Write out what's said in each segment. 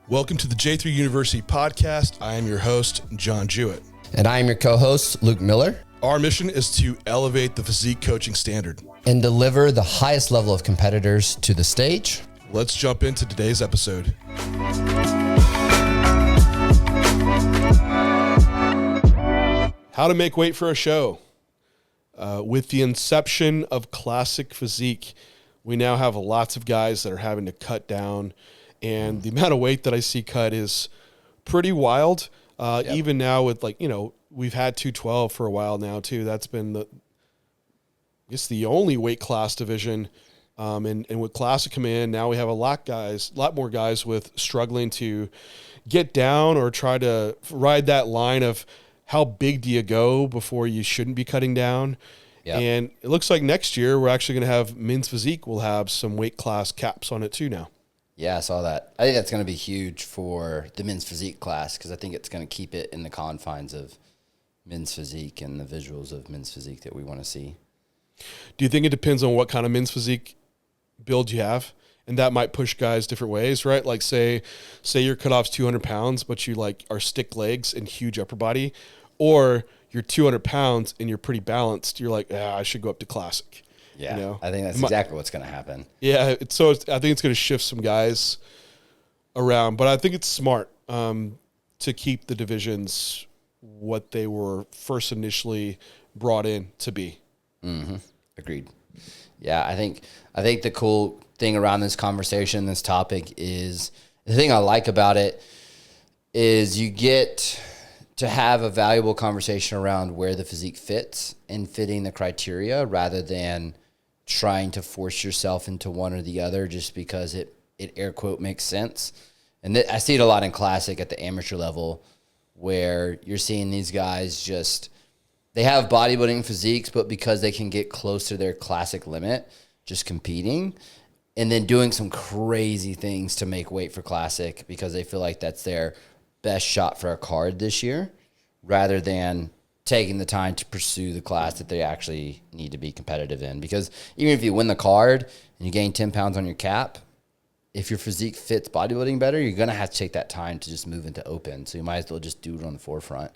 Welcome to the J3U University podcast. I am your host, John Jewett. And I am your co-host, Luke Miller. Our mission is to elevate the physique coaching standard and deliver the highest level of competitors to the stage. Let's jump into today's episode. How to make weight for a show. With the inception of classic physique, we now have lots of guys that are having to cut down, and the amount of weight that I see cut is pretty wild. Even now with we've had 212 for a while now too. That's been the only weight class division. And with classic come in, now we have a lot more guys with struggling to get down or try to ride that line of how big do you go before you shouldn't be cutting down. Yep. And it looks like next year we're actually going to have men's physique will have some weight class caps on it too now. Yeah, I saw that. I think that's going to be huge for the men's physique class because I think it's going to keep it in the confines of men's physique and the visuals of men's physique that we want to see. Do you think it depends on what kind of men's physique build you have? And that might push guys different ways, right? Like say your cutoff's 200 pounds, but you are stick legs and huge upper body, or you're 200 pounds and you're pretty balanced. You're like, I should go up to classic. Yeah, I think that's exactly what's going to happen. Yeah, I think it's going to shift some guys around, but I think it's smart to keep the divisions what they were first initially brought in to be. Mm-hmm. Agreed. Yeah, I think the cool thing around this conversation, this topic is, the thing I like about it is you get to have a valuable conversation around where the physique fits and fitting the criteria rather than trying to force yourself into one or the other just because it air quote makes sense. And I see it a lot in classic at the amateur level where you're seeing these guys they have bodybuilding physiques, but because they can get close to their classic limit, just competing and then doing some crazy things to make weight for classic because they feel like that's their best shot for a card this year rather than taking the time to pursue the class that they actually need to be competitive in. Because even if you win the card and you gain 10 pounds on your cap, if your physique fits bodybuilding better, you're going to have to take that time to just move into open. So you might as well just do it on the forefront.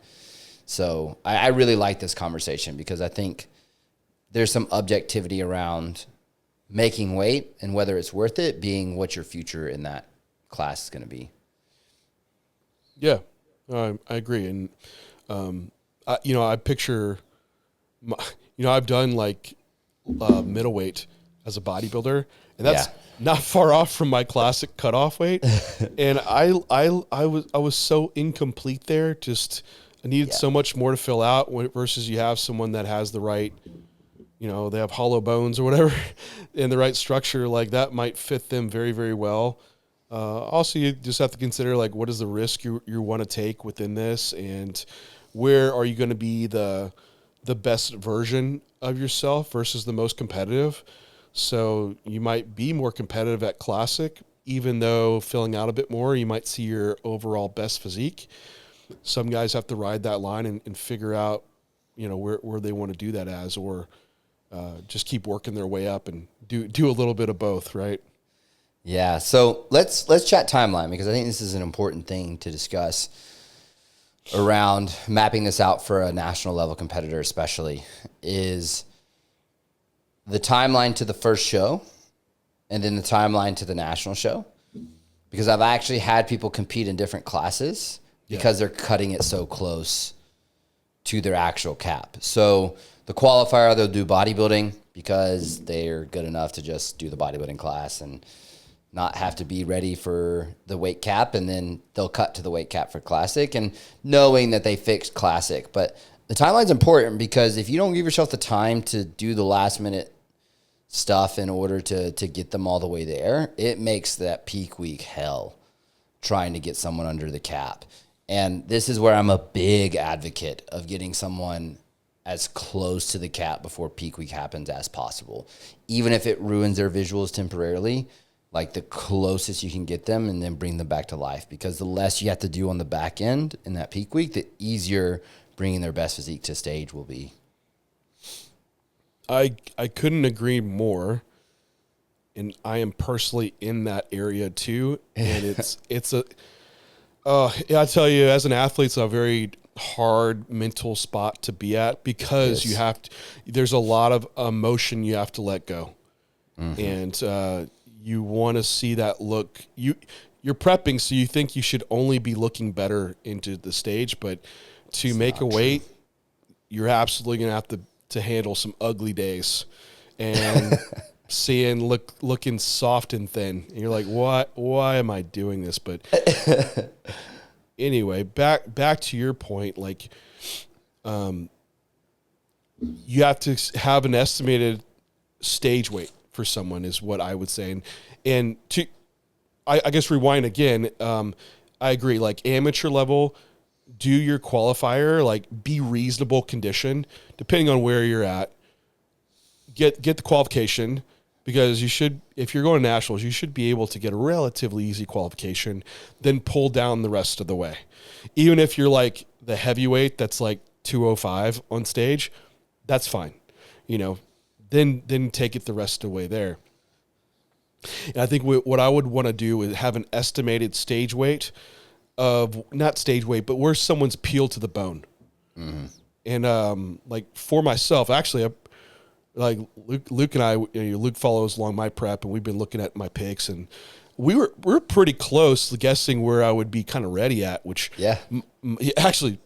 So I really like this conversation because I think there's some objectivity around making weight and whether it's worth it being what your future in that class is going to be. Yeah, I agree. And, I picture, I've done middleweight as a bodybuilder, and that's not far off from my classic cutoff weight. And I was so incomplete there. I needed so much more to fill out versus you have someone that has the right, they have hollow bones or whatever, and the right structure, like that might fit them very, very well. Also, you just have to consider what is the risk you want to take within this, and where are you going to be the best version of yourself versus the most competitive. So you might be more competitive at classic, even though filling out a bit more, you might see your overall best physique. Some guys have to ride that line and figure out, where they want to do that as, or just keep working their way up and do a little bit of both, right? Yeah. So let's chat timeline because I think this is an important thing to discuss around mapping this out for a national level competitor, especially is the timeline to the first show and then the timeline to the national show, because I've actually had people compete in different classes because they're cutting it so close to their actual cap. So the qualifier, they'll do bodybuilding because they're good enough to just do the bodybuilding class and not have to be ready for the weight cap, and then they'll cut to the weight cap for classic and knowing that they fixed classic. But the timeline's important because if you don't give yourself the time to do the last minute stuff in order to get them all the way there, it makes that peak week hell trying to get someone under the cap. And this is where I'm a big advocate of getting someone as close to the cap before peak week happens as possible. Even if it ruins their visuals temporarily, the closest you can get them and then bring them back to life. Because the less you have to do on the back end in that peak week, the easier bringing their best physique to stage will be. I couldn't agree more. And I am personally in that area too. And Yeah, I tell you, as an athlete, it's a very hard mental spot to be at because you Yes. have to, there's a lot of emotion you have to let go. Mm-hmm. And you want to see that look. You're prepping, so you think you should only be looking better into the stage, but to It's make a not true. weight, you're absolutely going to have to handle some ugly days. And seeing looking soft and thin. And you're like, why am I doing this? But anyway, back to your point, like you have to have an estimated stage weight for someone is what I would say. And to I guess rewind again, I agree, like amateur level, do your qualifier, like be reasonable condition, depending on where you're at. Get the qualification because you should, if you're going to nationals, you should be able to get a relatively easy qualification, then pull down the rest of the way. Even if you're like the heavyweight that's like 205 on stage, that's fine. You know, then take it the rest of the way there. And I think what I would want to do is have an estimated stage weight of not stage weight, but where someone's peeled to the bone. Mm-hmm. And like for myself, actually, like Luke and I, Luke follows along my prep, and we've been looking at my picks, and we're pretty close guessing where I would be kind of ready at, which Yeah. Actually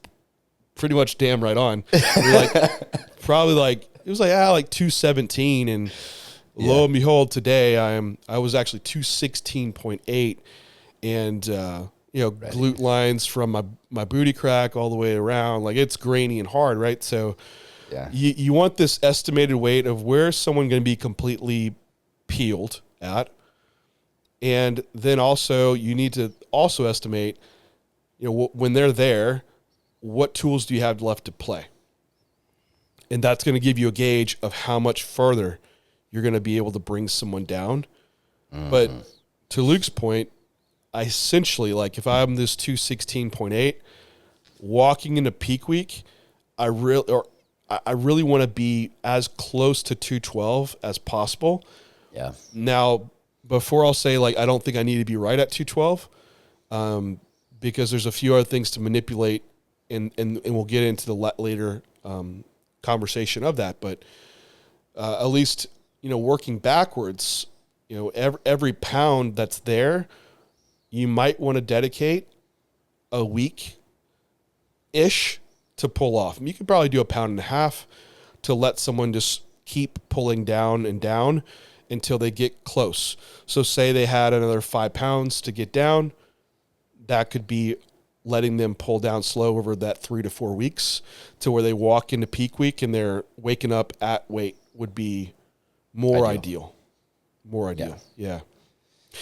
pretty much damn right on. We're like probably like it was like 217, and lo and behold, today I was actually 216.8, and glute lines from my booty crack all the way around, like it's grainy and hard, right? So Yeah. you want this estimated weight of where someone going to be completely peeled at, and then also you need to also estimate, when they're there, what tools do you have left to play, and that's going to give you a gauge of how much further you're going to be able to bring someone down. Mm-hmm. But to Luke's point, I essentially, like if I'm this 216.8 walking into peak week, I really want to be as close to 212 as possible. Yeah. Now, before I'll say like I don't think I need to be right at 212, because there's a few other things to manipulate, and we'll get into the later conversation of that. But at least working backwards, every pound that's there, you might want to dedicate a week ish to pull off. You could probably do 1.5 pounds to let someone just keep pulling down and down until they get close. So say they had another 5 pounds to get down, that could be letting them pull down slow over that 3 to 4 weeks to where they walk into peak week and they're waking up at weight would be more ideal. More ideal. Yeah.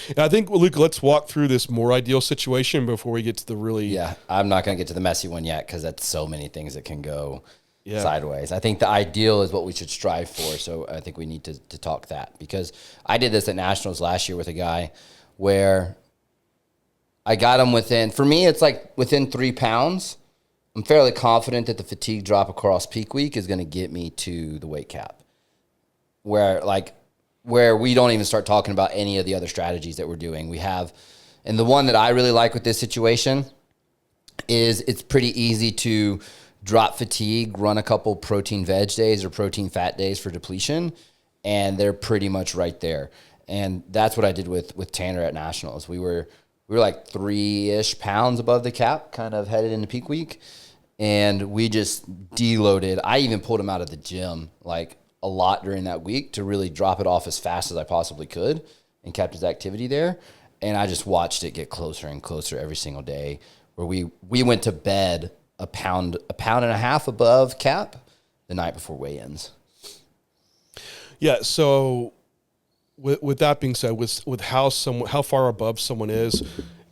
And I think, Luke, let's walk through this more ideal situation before we get to the really... Yeah, I'm not going to get to the messy one yet because that's so many things that can go sideways. I think the ideal is what we should strive for, so I think we need to talk that. Because I did this at Nationals last year with a guy where I got him within... For me, it's like within 3 pounds. I'm fairly confident that the fatigue drop across peak week is going to get me to the weight cap. Where we don't even start talking about any of the other strategies that we're doing. We have, and the one that I really like with this situation is it's pretty easy to drop fatigue, run a couple protein veg days or protein fat days for depletion, and they're pretty much right there. And that's what I did with Tanner at Nationals. We were like 3-ish pounds above the cap, kind of headed into peak week, and we just deloaded. I even pulled him out of the gym like a lot during that week to really drop it off as fast as I possibly could and kept his activity there. And I just watched it get closer and closer every single day, where we went to bed a pound and a half above cap the night before weigh-ins. Yeah. So with that being said, with how far above someone is,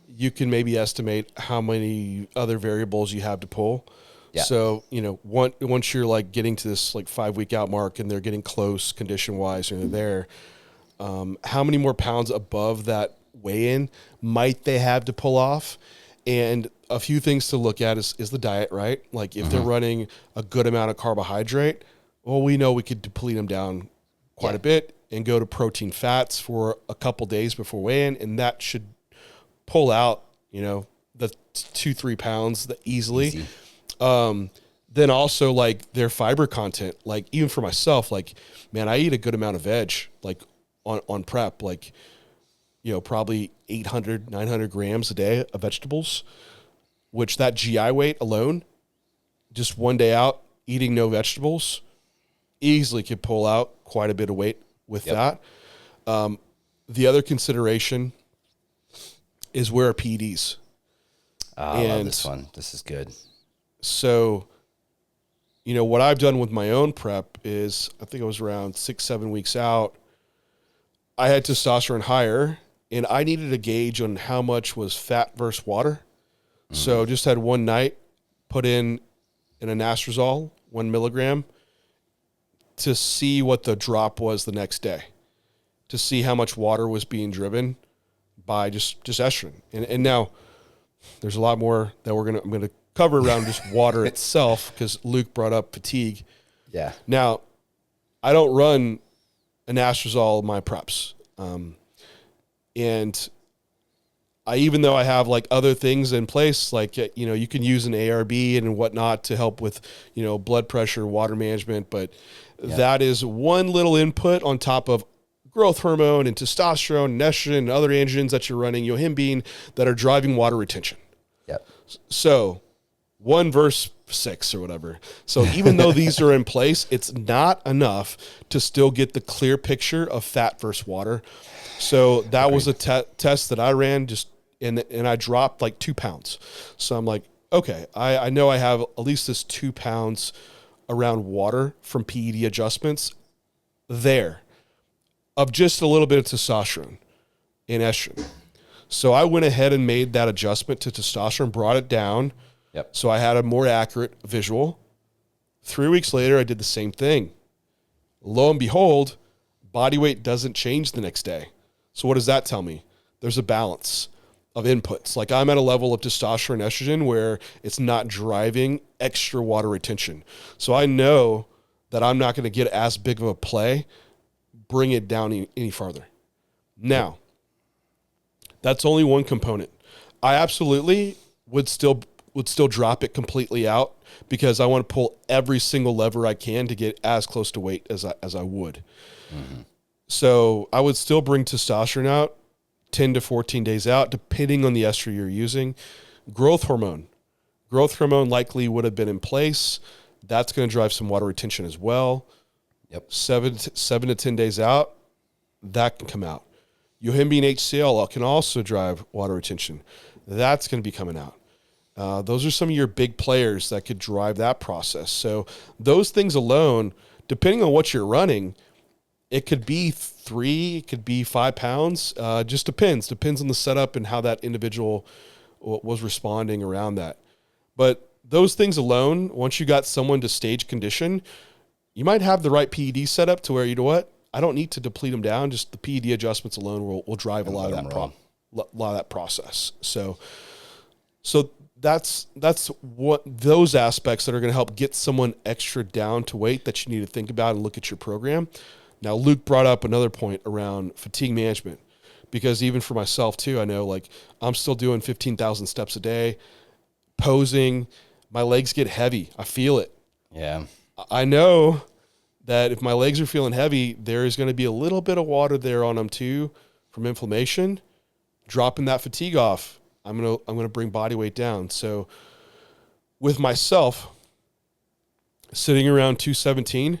you can maybe estimate how many other variables you have to pull. Yeah. So, once you're like getting to this like 5 week out mark and they're getting close condition wise and they're there, how many more pounds above that weigh in might they have to pull off? And a few things to look at is the diet, right? Like if they're running a good amount of carbohydrate, well, we know we could deplete them down quite a bit and go to protein fats for a couple days before weigh in. And that should pull out, the 2-3 pounds easily. Easy. Then also like their fiber content, like even for myself, like, man, I eat a good amount of veg, like on prep, like, probably 800, 900 grams a day of vegetables, which that GI weight alone, just one day out eating no vegetables, easily could pull out quite a bit of weight with that. The other consideration is where are PEDs. I love this one. This is good. So, what I've done with my own prep is, I think it was around 6-7 weeks out, I had testosterone higher, and I needed a gauge on how much was fat versus water. So just had one night, put in an anastrozole, 1 milligram, to see what the drop was the next day, to see how much water was being driven by just estrogen. And now there's a lot more that I'm gonna cover around just water itself, because Luke brought up fatigue. Yeah. Now, I don't run anastrozole in my preps. And even though I have like other things in place, like, you can use an ARB and whatnot to help with, blood pressure, water management, but that is one little input on top of growth hormone and testosterone and estrogen and other androgens that you're running, yohimbine, that are driving water retention. Yep. So 1 verse 6 or whatever. So even though these are in place, it's not enough to still get the clear picture of fat versus water. So that was a test that I ran, and I dropped like 2 pounds. So I'm like, okay, I know I have at least this 2 pounds around water from PED adjustments there, of just a little bit of testosterone and estrogen. So I went ahead and made that adjustment to testosterone, brought it down. Yep. So I had a more accurate visual. 3 weeks later, I did the same thing. Lo and behold, body weight doesn't change the next day. So what does that tell me? There's a balance of inputs. Like, I'm at a level of testosterone and estrogen where it's not driving extra water retention. So I know that I'm not going to get as big of a play, bring it down any farther. Now, that's only one component. I absolutely would still drop it completely out, because I want to pull every single lever I can to get as close to weight as I would. Mm-hmm. So I would still bring testosterone out 10 to 14 days out, depending on the ester you're using. Growth hormone likely would have been in place. That's going to drive some water retention as well. Yep. 7 to 10 days out, that can come out. Yohimbine HCl can also drive water retention. That's going to be coming out. Those are some of your big players that could drive that process. So those things alone, depending on what you're running, it could be 3, it could be 5 pounds. Just depends on the setup and how that individual was responding around that. But those things alone, once you got someone to stage condition, you might have the right PED setup to where, I don't need to deplete them down. Just the PED adjustments alone will drive a lot of that process. So that's what those aspects that are going to help get someone extra down to weight that you need to think about and look at your program. Now, Luke brought up another point around fatigue management, because even for myself too, I know, like, I'm still doing 15,000 steps a day, posing, my legs get heavy. I feel it. Yeah. I know that if my legs are feeling heavy, there is going to be a little bit of water there on them too from inflammation. Dropping that fatigue off, I'm going to bring body weight down. So with myself sitting around 217,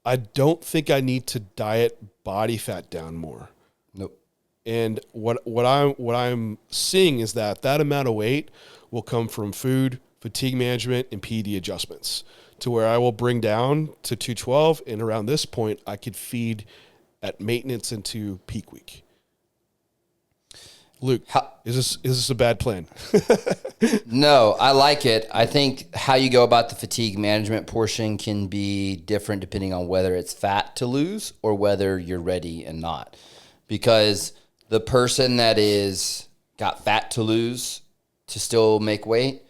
I don't think I need to diet body fat down more. Nope. And what I'm seeing is that amount of weight will come from food, fatigue management, and PED adjustments, to where I will bring down to 212, and around this point I could feed at maintenance into peak week. Luke, is this a bad plan? No, I like it. I think how you go about the fatigue management portion can be different depending on whether it's fat to lose or whether you're ready and not. Because the person that is got fat to lose to still make weight,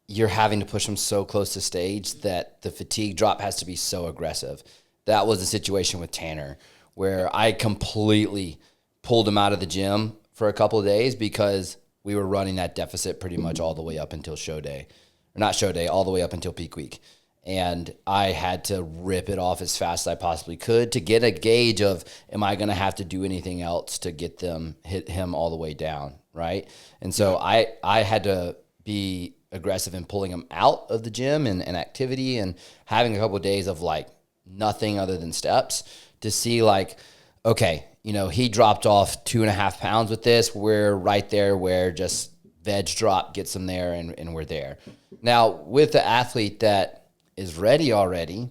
you're having to push them so close to stage that the fatigue drop has to be so aggressive. That was the situation with Tanner, where I completely pulled him out of the gym for a couple of days because we were running that deficit pretty much all the way up until show day. Or not show day, all the way up until peak week. And I had to rip it off as fast as I possibly could to get a gauge of, am I going to have to do anything else to get hit him all the way down, right? And so I had to be aggressive in pulling him out of the gym and activity, and having a couple of days of like nothing other than steps to see like, okay, he dropped off 2.5 pounds with this. We're right there where just veg drop gets him there, and we're there. Now, with the athlete that is ready already,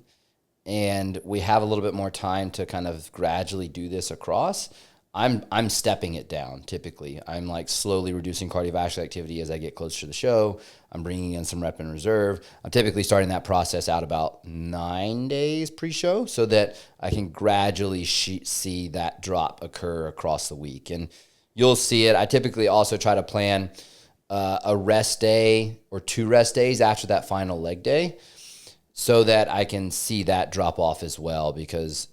and we have a little bit more time to kind of gradually do this across, I'm stepping it down. Typically, I'm like slowly reducing cardiovascular activity as I get closer to the show. I'm bringing in some rep in reserve. I'm typically starting that process out about 9 days pre-show so that I can gradually see that drop occur across the week. And you'll see it. I typically also try to plan a rest day or 2 rest days after that final leg day, so that I can see that drop off as well, because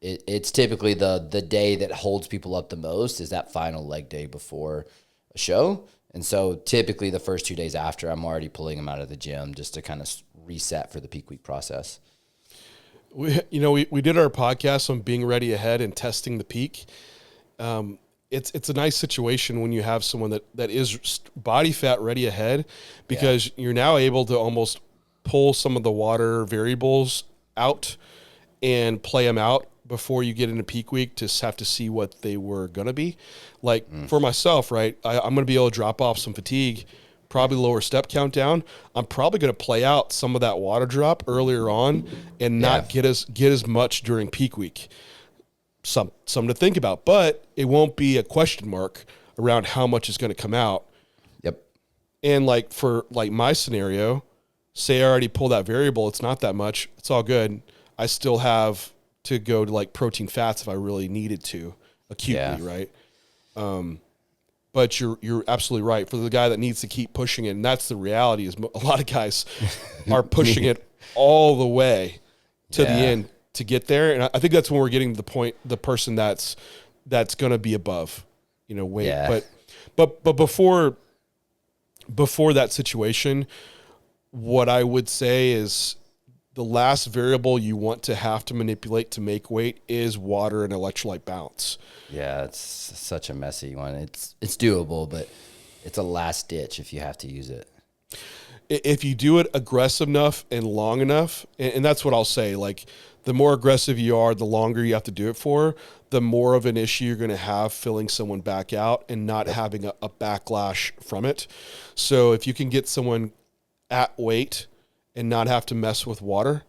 it's typically the day that holds people up the most is that final leg day before a show. And so typically the first 2 days after, I'm already pulling them out of the gym just to kind of reset for the peak week process. We did our podcast on being ready ahead and testing the peak. It's a nice situation when you have someone that is body fat ready ahead, because you're now able to almost pull some of the water variables out and play them out before you get into peak week to have to see what they were going to be. Like for myself, right, I'm going to be able to drop off some fatigue, probably lower step count down. I'm probably going to play out some of that water drop earlier on and not get as much during peak week. Something to think about, but it won't be a question mark around how much is going to come out. Yep. And like for like my scenario, say I already pulled that variable, it's not that much, it's all good. I still have to go to like protein fats if I really needed to acutely, right? But you're absolutely right. For the guy that needs to keep pushing it, and that's the reality, is a lot of guys are pushing it all the way to the end to get there. And I think that's when we're getting to the point, the person that's going to be above, weight. Yeah. But before that situation, what I would say is the last variable you want to have to manipulate to make weight is water and electrolyte balance. Yeah, it's such a messy one. It's doable, but it's a last ditch if you have to use it. If you do it aggressive enough and long enough, and that's what I'll say, like the more aggressive you are, the longer you have to do it for, the more of an issue you're going to have filling someone back out and not having a backlash from it. So if you can get someone at weight and not have to mess with water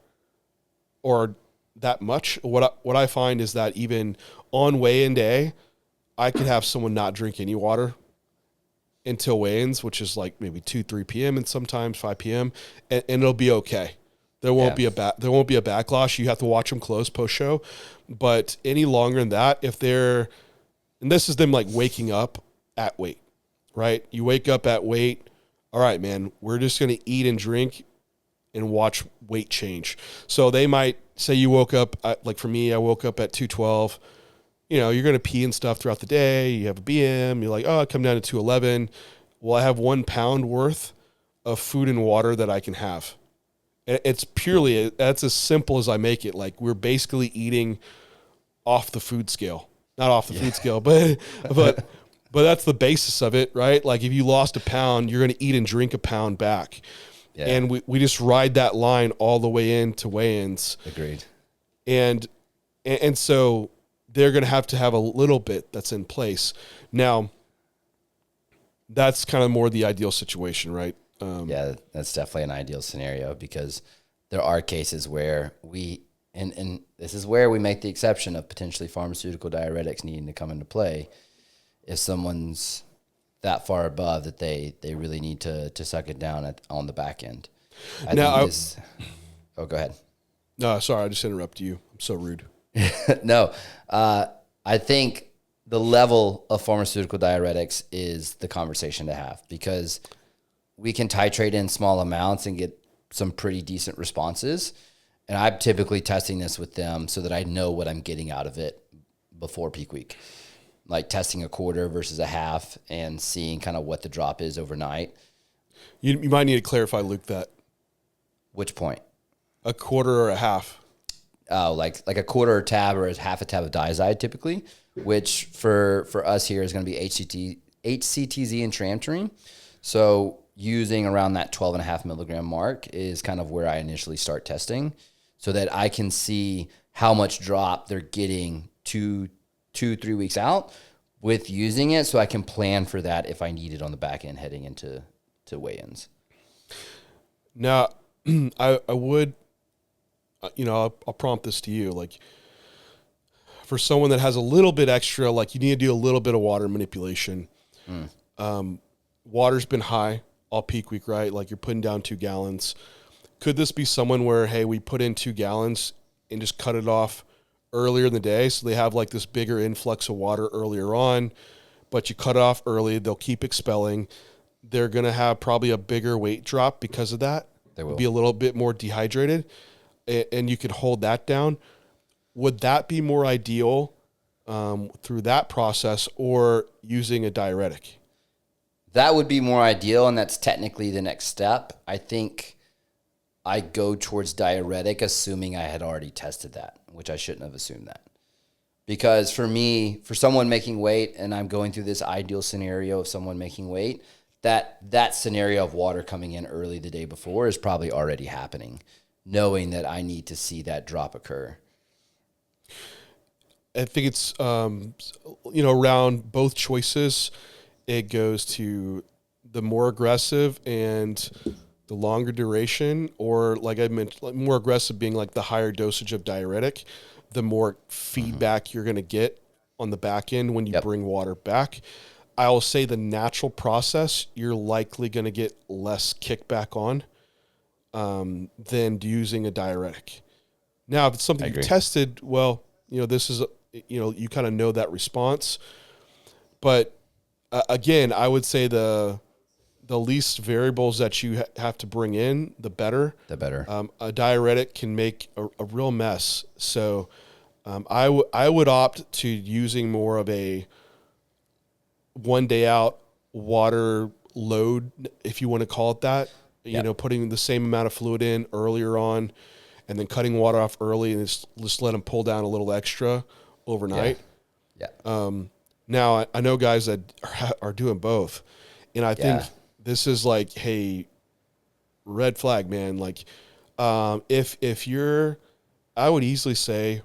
or that much, what I find is that even on weigh-in day, I could have someone not drink any water until weigh-ins, which is like maybe 2-3 p.m. and sometimes 5 p.m. and it'll be okay. There won't be a backlash. You have to watch them close post show, but any longer than that, and this is them like waking up at weight, right? You wake up at weight. All right, man, we're just going to eat and drink and watch weight change. So they might say you woke up, like for me, I woke up at 212. You're going to pee and stuff throughout the day. You have a BM. You're like, oh, I come down to 211. Well, I have 1 pound worth of food and water that I can have. It's purely, that's as simple as I make it. Like we're basically eating off the food scale, not off the food scale, but that's the basis of it, right? Like if you lost a pound, you're going to eat and drink a pound back. Yeah. And we just ride that line all the way into weigh-ins. Agreed. And so they're going to have a little bit that's in place. Now, that's kind of more the ideal situation, right? Yeah, that's definitely an ideal scenario, because there are cases where and this is where we make the exception of potentially pharmaceutical diuretics needing to come into play. If someone's that far above that they really need to suck it down on the back end. Go ahead. No, sorry, I just interrupted you. I'm so rude. No, I think the level of pharmaceutical diuretics is the conversation to have, because we can titrate in small amounts and get some pretty decent responses. And I'm typically testing this with them so that I know what I'm getting out of it before peak week. like testing a quarter versus a half and seeing kind of what the drop is overnight. You might need to clarify, Luke, that. Which point? A quarter or a half? Oh, like a quarter or tab or a half a tab of diazide typically, which for us here is going to be HCTZ and tramterine. So using around that 12.5 milligram mark is kind of where I initially start testing so that I can see how much drop they're getting 3 weeks out with using it, so I can plan for that if I need it on the back end heading into weigh-ins. Now, I would, I'll prompt this to you. Like, for someone that has a little bit extra, like you need to do a little bit of water manipulation. Water's been high all peak week, right? Like you're putting down 2 gallons. Could this be someone where, hey, we put in 2 gallons and just cut it off earlier in the day, so they have like this bigger influx of water earlier on, but you cut it off early, they'll keep expelling. They're going to have probably a bigger weight drop because of that. They will be a little bit more dehydrated, and you could hold that down. Would that be more ideal through that process or using a diuretic? That would be more ideal, and that's technically the next step. I think I go towards diuretic, assuming I had already tested that, which I shouldn't have assumed that. Because for me, for someone making weight, and I'm going through this ideal scenario of someone making weight, that scenario of water coming in early the day before is probably already happening, knowing that I need to see that drop occur. I think it's, around both choices, it goes to the more aggressive and the longer duration, or like I mentioned, more aggressive being like the higher dosage of diuretic, the more feedback you're going to get on the back end when you bring water back. I will say the natural process, you're likely going to get less kickback on than using a diuretic. Now, if it's something you tested, well, this is, you kind of know that response. But again, I would say the least variables that you have to bring in, the better. The better. A diuretic can make a real mess. So I would opt to using more of a 1 day out water load, if you want to call it that. Putting the same amount of fluid in earlier on and then cutting water off early and just let them pull down a little extra overnight. Yeah. Now, I know guys that are doing both, and I think this is like, hey, red flag, man. Like, if you're, I would easily say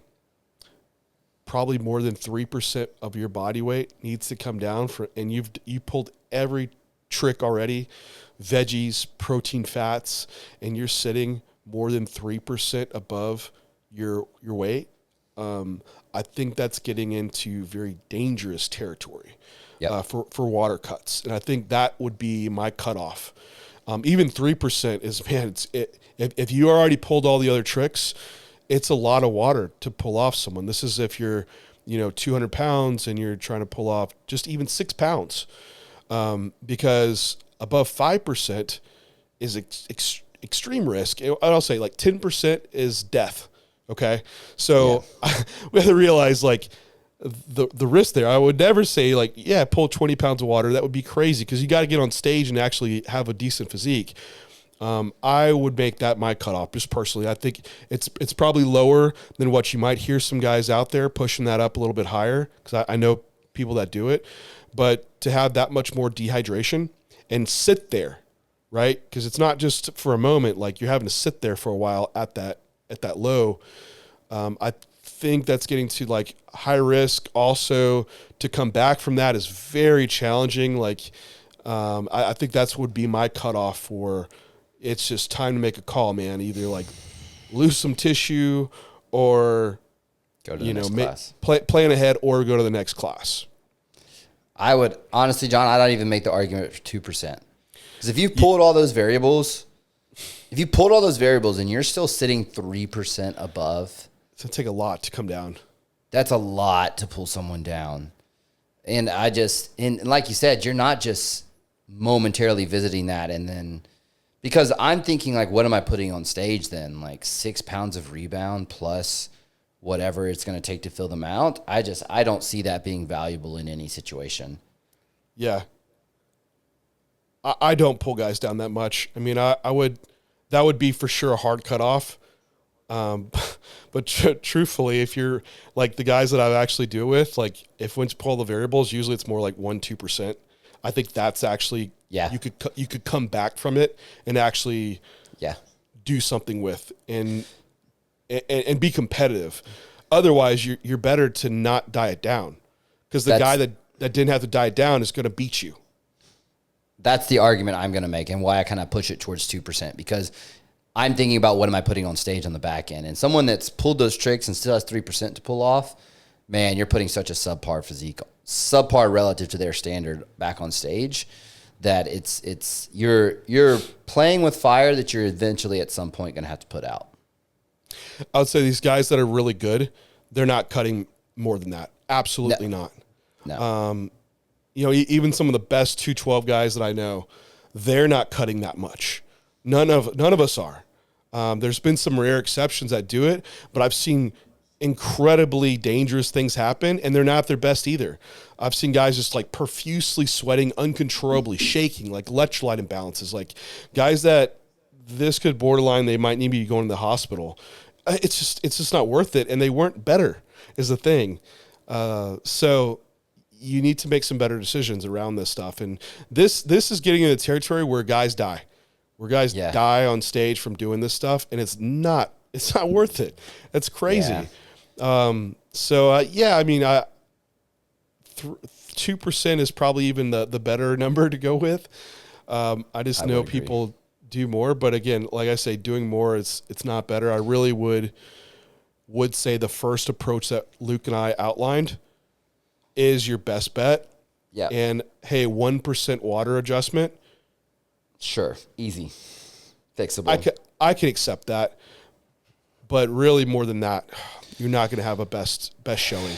probably more than 3% of your body weight needs to come down and you pulled every trick already, veggies, protein, fats, and you're sitting more than 3% above your weight. I think that's getting into very dangerous territory for water cuts. And I think that would be my cutoff. Even 3% is, man, if you already pulled all the other tricks, it's a lot of water to pull off someone. This is if you're, 200 pounds and you're trying to pull off just even 6 pounds. Because above 5% is extreme risk. I'll say like 10% is death. Okay. So we have to realize like the risk there. I would never say like, pull 20 pounds of water. That would be crazy because you got to get on stage and actually have a decent physique. I would make that my cutoff just personally. I think it's probably lower than what you might hear some guys out there pushing that up a little bit higher because I know people that do it. But to have that much more dehydration and sit there, right? Because it's not just for a moment. Like you're having to sit there for a while at that low. I think that's getting to like high risk. Also, to come back from that is very challenging. Like I think that's would be my cutoff for. It's just time to make a call, man. Either like lose some tissue or go to the next class. Plan ahead or go to the next class. I would honestly, John, I don't even make the argument for 2%. Because if you pulled all those variables, and you're still sitting 3% above, it's gonna take a lot to come down. That's a lot to pull someone down. And and like you said, you're not just momentarily visiting that and then. Because I'm thinking, like, what am I putting on stage then? Like 6 pounds of rebound plus whatever it's going to take to fill them out. I don't see that being valuable in any situation. Yeah. I don't pull guys down that much. I mean, that would be for sure a hard cutoff. But truthfully, if you're like the guys that I actually do with, like if once you pull the variables, usually it's more like 1-2%. I think that's actually, you could come back from it and actually do something with and be competitive. Otherwise, you're better to not diet down, because the guy that didn't have to diet down is going to beat you. That's the argument I'm going to make, and why I kind of push it towards 2%, because I'm thinking about what am I putting on stage on the back end. And someone that's pulled those tricks and still has 3% to pull off, man, you're putting such a subpar physique, subpar relative to their standard back on stage, that you're playing with fire that you're eventually at some point going to have to put out. I would say these guys that are really good, they're not cutting more than that. Absolutely not. No. Even some of the best 212 guys that I know, they're not cutting that much. None of us are. There's been some rare exceptions that do it, but I've seen incredibly dangerous things happen, and they're not at their best either. I've seen guys just like profusely sweating, uncontrollably shaking, like electrolyte imbalances, like guys that this could borderline, they might need to be going to the hospital. It's just not worth it, and they weren't better is the thing. So you need to make some better decisions around this stuff, and this is getting into territory where guys die. Die on stage from doing this stuff, and it's not worth it. That's crazy. Yeah. I mean, 2% is probably even the better number to go with. I just know people do more, but again, like I say, doing more, it's not better. I really would say the first approach that Luke and I outlined is your best bet. Yeah. And hey, 1% water adjustment. Sure. Easy. Fixable. I can accept that. But really more than that, you're not going to have a best showing.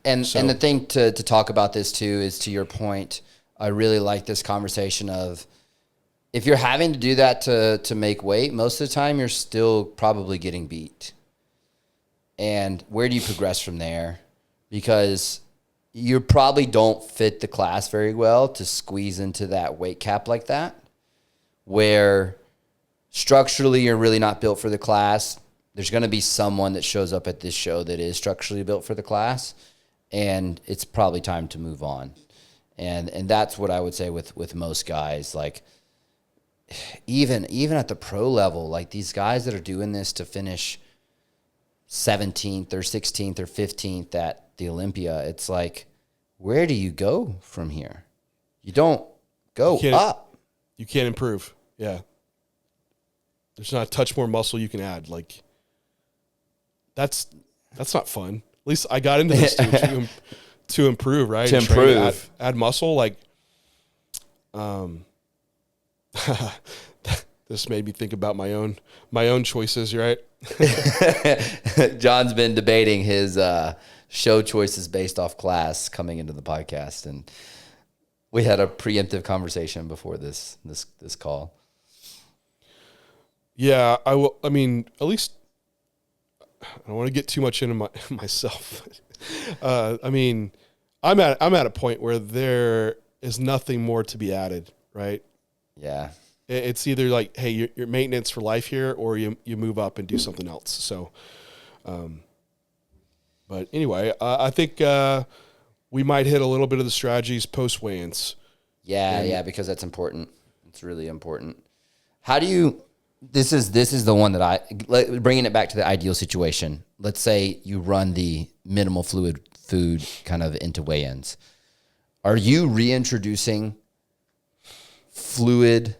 And the thing to talk about this too is, to your point, I really like this conversation of, if you're having to do that to make weight, most of the time you're still probably getting beat. And where do you progress from there? Because you probably don't fit the class very well to squeeze into that weight cap like that, where structurally you're really not built for the class. There's going to be someone that shows up at this show that is structurally built for the class, and it's probably time to move on. And that's what I would say with most guys. Like, even at the pro level, like these guys that are doing this to finish 17th or 16th or 15th at the Olympia, it's like, where do you go from here? You don't go up. You can't improve. Yeah. There's not a touch more muscle you can add. Like, that's not fun. At least I got into this to improve, right? To improve. Add muscle. Like, this made me think about my own choices, right? John's been debating his show choices based off class coming into the podcast, and we had a preemptive conversation before this call. Yeah, I will. I mean, at least I don't want to get too much into myself. I mean, I'm at a point where there is nothing more to be added, right? Yeah. It's either like, hey, you're maintenance for life here, or you move up and do something else. So, but anyway, I think we might hit a little bit of the strategies post weigh-ins. Yeah, because that's important. It's really important. How do you? This is the one that bringing it back to the ideal situation. Let's say you run the minimal fluid food kind of into weigh-ins. Are you reintroducing fluid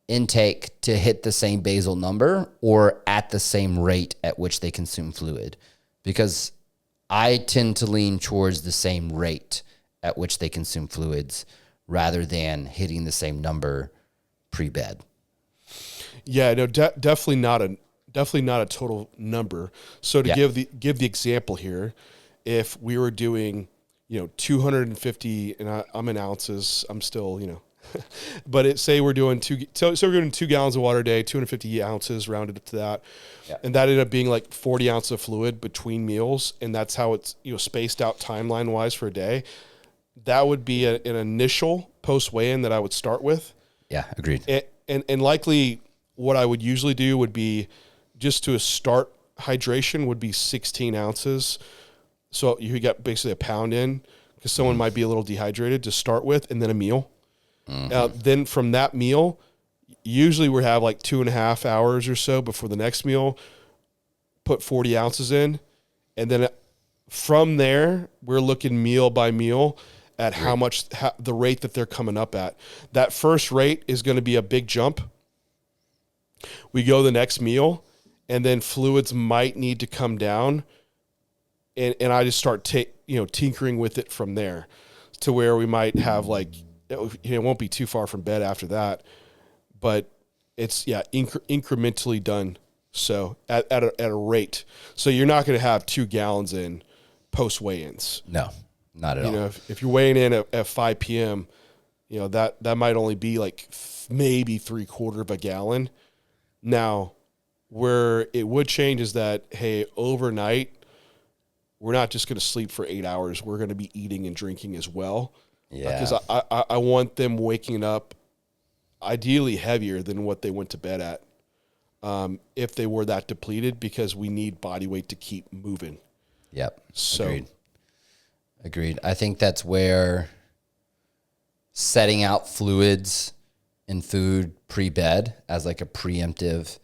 intake to hit the same basal number, or at the same rate at which they consume fluid? Because I tend to lean towards the same rate at which they consume fluids rather than hitting the same number pre-bed. Yeah, no, definitely not a total number. So to give the example here, if we were doing 250, and I'm in ounces, I'm still But say we're doing so we're doing 2 gallons of water a day, 250 ounces rounded up to that. Yeah. And that ended up being like 40 ounces of fluid between meals. And that's how it's, spaced out timeline wise for a day. That would be an initial post weigh-in that I would start with. Yeah. Agreed. And likely what I would usually do would be just to start hydration would be 16 ounces. So you get basically a pound in because someone might be a little dehydrated to start with, and then a meal. Then from that meal, usually we have like 2.5 hours or so before the next meal, put 40 ounces in. And then from there, we're looking meal by meal at how much the rate that they're coming up at. That first rate is going to be a big jump. We go the next meal, and then fluids might need to come down. And I just start tinkering with it from there to where we might have like, it won't be too far from bed after that, but it's incrementally done. So at a rate, so you're not going to have 2 gallons in post weigh-ins. No, not at all. If you're weighing in at 5 p.m., that might only be like maybe 3/4 of a gallon. Now, where it would change is that, hey, overnight, we're not just going to sleep for 8 hours. We're going to be eating and drinking as well. Yeah. Because I want them waking up ideally heavier than what they went to bed at if they were that depleted, because we need body weight to keep moving. Yep. So Agreed. I think that's where setting out fluids and food pre-bed as like a preemptive,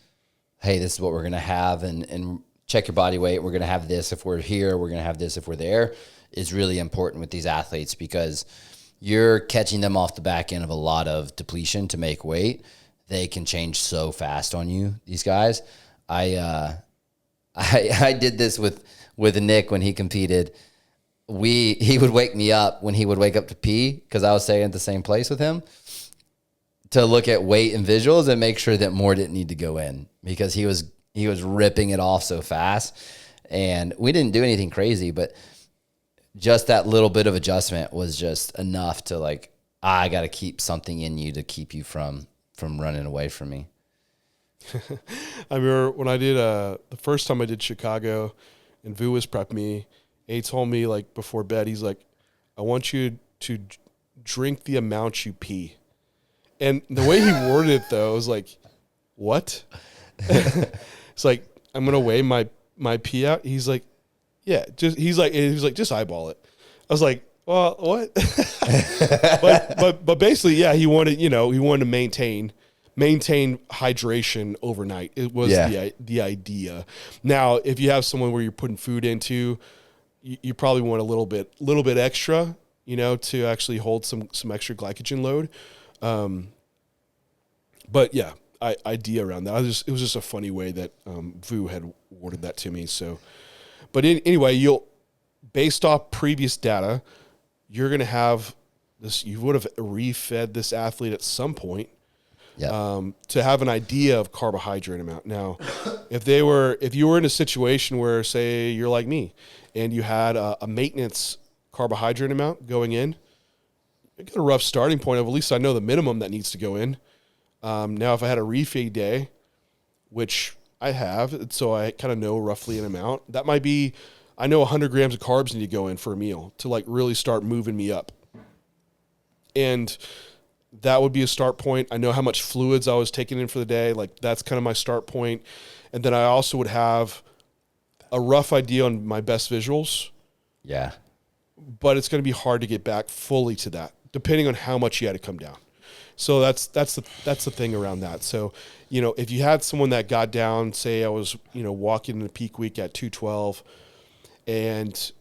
hey, this is what we're going to have, and check your body weight. We're going to have this if we're here. We're going to have this if we're there, is really important with these athletes, because you're catching them off the back end of a lot of depletion to make weight. They can change so fast on you, these guys. I did this with Nick when he competed. He would wake me up when he would wake up to pee, because I was staying at the same place with him, to look at weight and visuals and make sure that more didn't need to go in, because he was ripping it off so fast. And we didn't do anything crazy, but just that little bit of adjustment was just enough to like, I got to keep something in you to keep you from running away from me. I remember when I did the first time I did Chicago and Vu was prepping me, he told me like before bed, he's like, I want you to drink the amount you pee. And the way he worded it though, was like, what? It's like, I'm going to weigh my pee out. He's like, yeah, he's like, just eyeball it. I was like, well, what? but basically, yeah, he wanted to maintain hydration overnight. It was the idea. Now, if you have someone where you're putting food into, you probably want a little bit extra, to actually hold some extra glycogen load. But yeah, idea around that. It was just a funny way that Vu had worded that to me. So, but anyway, based off previous data, you're going to have this. You would have refed this athlete at some point. Yeah. To have an idea of carbohydrate amount. Now, if you were in a situation where, say, you're like me, and you had a maintenance carbohydrate amount going in, you get a rough starting point of, at least I know the minimum that needs to go in. Now, if I had a refeed day, which I have, so I kind of know roughly an amount, that might be, I know 100 grams of carbs need to go in for a meal to like really start moving me up. And that would be a start point. I know how much fluids I was taking in for the day. Like that's kind of my start point. And then I also would have a rough idea on my best visuals. Yeah. But it's going to be hard to get back fully to that, depending on how much you had to come down. So that's the thing around that. So, if you had someone that got down, say I was, walking in the peak week at 212, and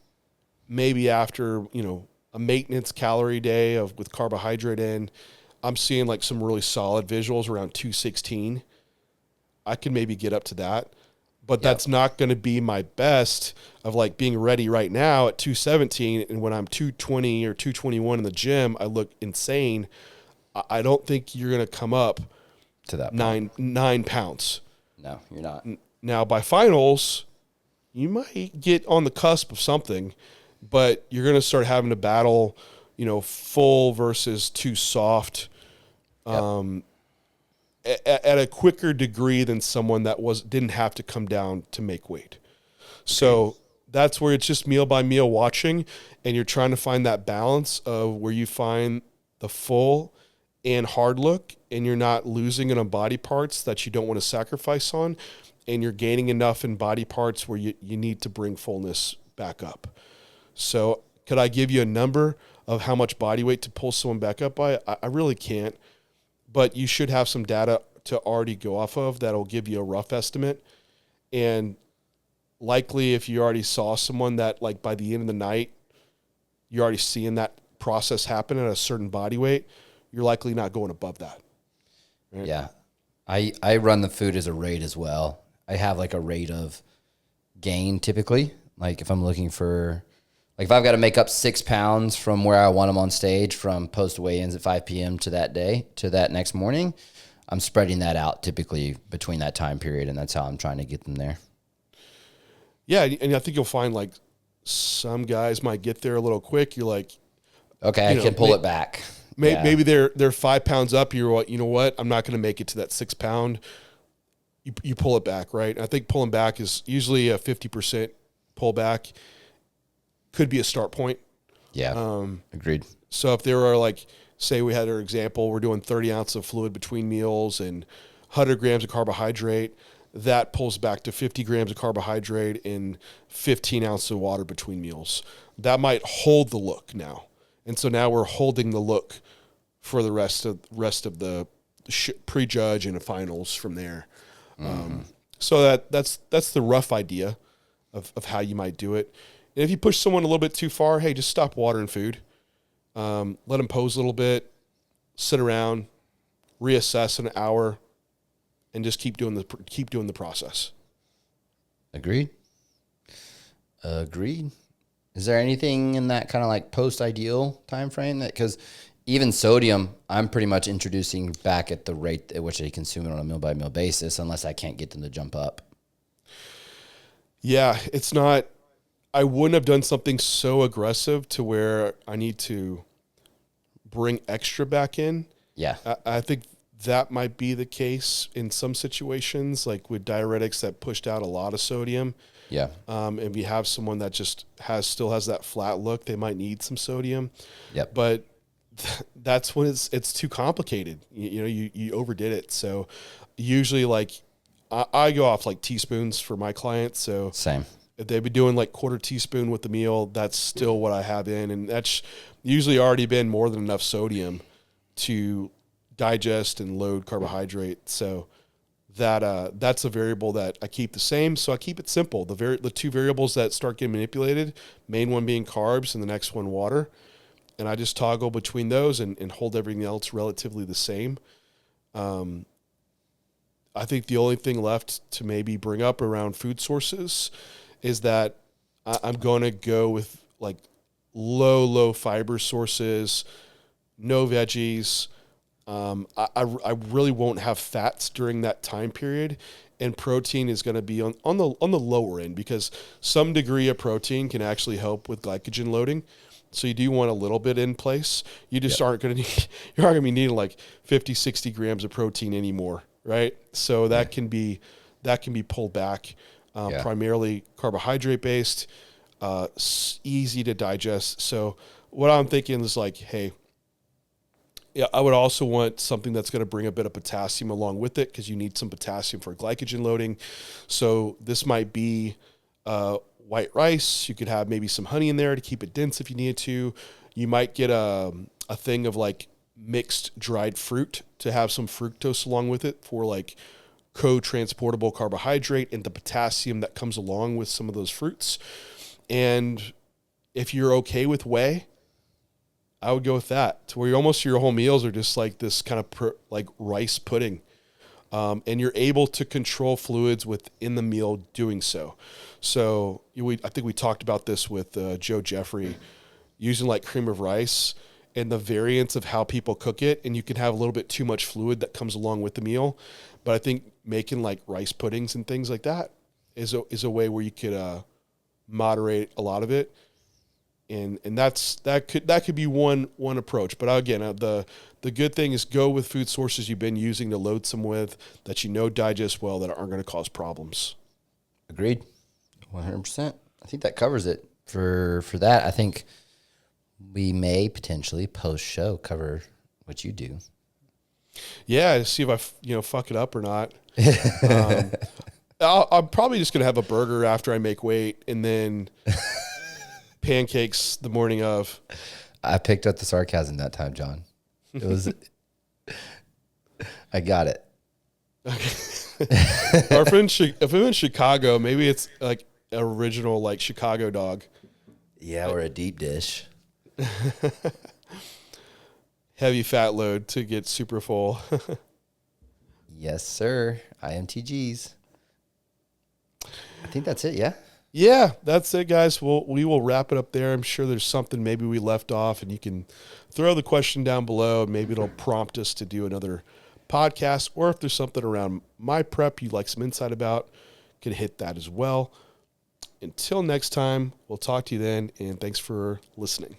maybe after, a maintenance calorie day with carbohydrate in, I'm seeing like some really solid visuals around 216. I can maybe get up to that, but that's not going to be my best of like being ready right now at 217. And when I'm 220 or 221 in the gym, I look insane. I don't think you're going to come up to that 9 pounds. No, you're not. Now by finals, you might get on the cusp of something, but you're going to start having to battle, full versus too soft at a quicker degree than someone that didn't have to come down to make weight. So that's where it's just meal by meal watching, and you're trying to find that balance of where you find the full and hard look, and you're not losing in on body parts that you don't want to sacrifice on, and you're gaining enough in body parts where you need to bring fullness back up. So could I give you a number of how much body weight to pull someone back up by? I really can't, but you should have some data to already go off of that'll give you a rough estimate. And likely if you already saw someone that, like, by the end of the night, you're already seeing that process happen at a certain body weight, you're likely not going above that. Right? Yeah. I run the food as a rate as well. I have like a rate of gain typically. Like if I'm looking for, like if I've got to make up 6 pounds from where I want them on stage from post weigh-ins at 5 p.m. to that day, to that next morning, I'm spreading that out typically between that time period. And that's how I'm trying to get them there. Yeah. And I think you'll find like some guys might get there a little quick. You're like, okay, I can pull it back. Maybe they're 5 pounds up. You're what, you know what? I'm not going to make it to that 6 pound. You pull it back, right? And I think pulling back is usually a 50% pullback. Could be a start point. Yeah. Agreed. So if there are, like, say we had our example, we're doing 30 ounces of fluid between meals and 100 grams of carbohydrate, that pulls back to 50 grams of carbohydrate and 15 ounces of water between meals. That might hold the look now. And so now we're holding the look for the rest of the prejudge and the finals from there. So that's the rough idea of how you might do it. And if you push someone a little bit too far, hey, just stop watering food. Let them pose a little bit, sit around, reassess in an hour, and just keep doing the process. Agreed. Is there anything in that kind of like post-ideal time frame that, because even sodium, I'm pretty much introducing back at the rate at which they consume it on a meal-by-meal basis unless I can't get them to jump up. Yeah, it's not – I wouldn't have done something so aggressive to where I need to bring extra back in. Yeah. I think that might be the case in some situations, like with diuretics that pushed out a lot of sodium. Yeah. And if you have someone that just still has that flat look, they might need some sodium. Yep. But that's when it's too complicated. You overdid it. So usually, like, I go off like teaspoons for my clients. So same. If they've been doing like quarter teaspoon with the meal, that's still what I have in, and that's usually already been more than enough sodium to digest and load carbohydrate. So that's a variable that I keep the same. So I keep it simple. The two variables that start getting manipulated, main one being carbs and the next one water. And I just toggle between those and hold everything else relatively the same. I think the only thing left to maybe bring up around food sources is that I'm going to go with like low fiber sources, no veggies. I really won't have fats during that time period, and protein is going to be on the lower end because some degree of protein can actually help with glycogen loading. So you do want a little bit in place. You just aren't going to be needing like 50, 60 grams of protein anymore, right? So that can be pulled back. Primarily carbohydrate based, easy to digest. So what I'm thinking is like, hey, yeah, I would also want something that's going to bring a bit of potassium along with it because you need some potassium for glycogen loading. So this might be white rice. You could have maybe some honey in there to keep it dense if you needed to. You might get a thing of like mixed dried fruit to have some fructose along with it for like co-transportable carbohydrate and the potassium that comes along with some of those fruits. And if you're okay with whey, I would go with that to where your whole meals are just like this kind of like rice pudding. And you're able to control fluids within the meal doing so. So I think we talked about this with Joe Jeffrey using like cream of rice and the variance of how people cook it. And you can have a little bit too much fluid that comes along with the meal. But I think making like rice puddings and things like that is a way where you could moderate a lot of it. And that could be one approach. But again, the good thing is go with food sources you've been using to load some with that you know digest well, that aren't going to cause problems. Agreed. 100%. I think that covers it for that. I think we may potentially post show cover what you do. Yeah, see if I fuck it up or not. I'm probably just gonna have a burger after I make weight, and then pancakes the morning of. I picked up the sarcasm that time, John. It was. I got it. Or if I'm in Chicago, maybe it's like original like Chicago dog. Yeah, or a deep dish. Heavy fat load to get super full. Yes, sir. IMTGs. I think that's it, yeah? Yeah, that's it, guys. We will wrap it up there. I'm sure there's something maybe we left off, and you can throw the question down below. Maybe it'll prompt us to do another podcast, or if there's something around my prep you'd like some insight about, can hit that as well. Until next time, we'll talk to you then, and thanks for listening.